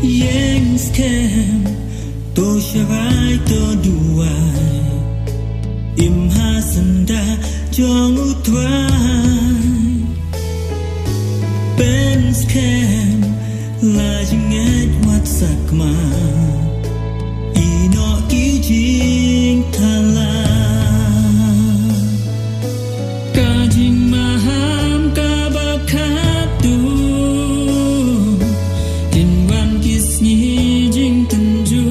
Yang scam to sharai to duai imha sanda jong utrai pen scam la jinget wat sakma ino kijing thala kajing maham kabakatu tinwan kisni jing tenju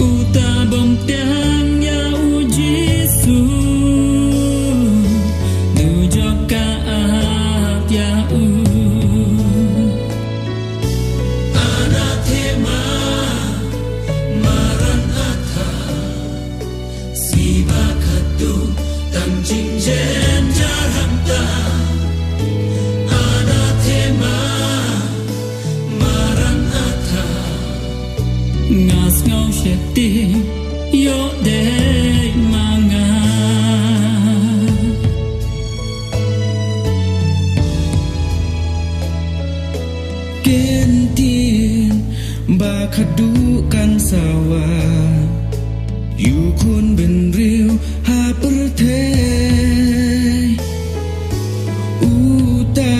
uta bom tiang ya ujisu nu joka ap ya u anathema maran atha siba khatu tam jing jen jaramta anathema maran atha ngas ngau sheti yo de manga kentin ba khadukan sawa yu kun ben riu ha perthe uta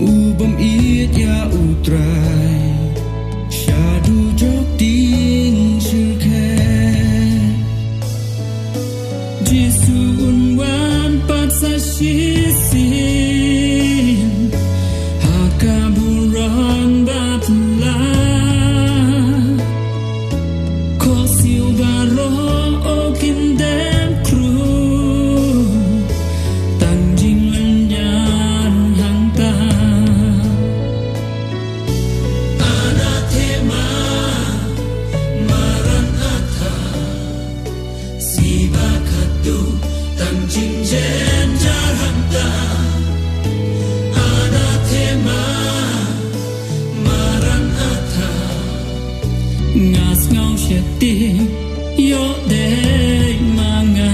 ubam it ya utrai shadu jok tin shukhe jisu unwan pat sa shisin hakaburan batla ko silvaro okin dem kru tanjing lenyan hangta anathema maran atha siba khatu tanjing jen jarhamta anathema maran atha ngas ngau sheti yo de manga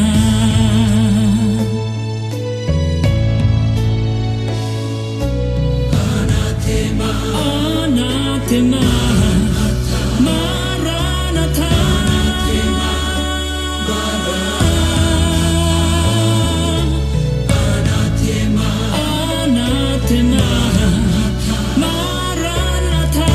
anathema anathema maranatha anathema anathema anathema maranatha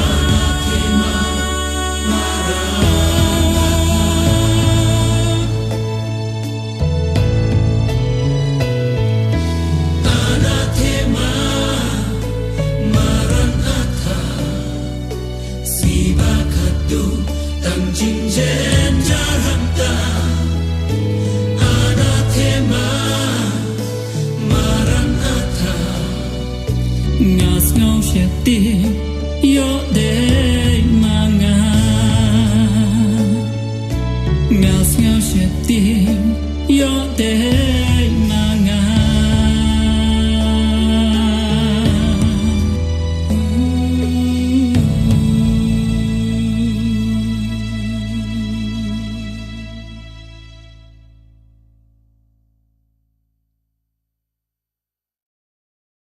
anathema maran atha siba khatu tanjing jen jarhamta anathema maran atha ngas ngau sheti yo de manga ngas ngau sheti yo de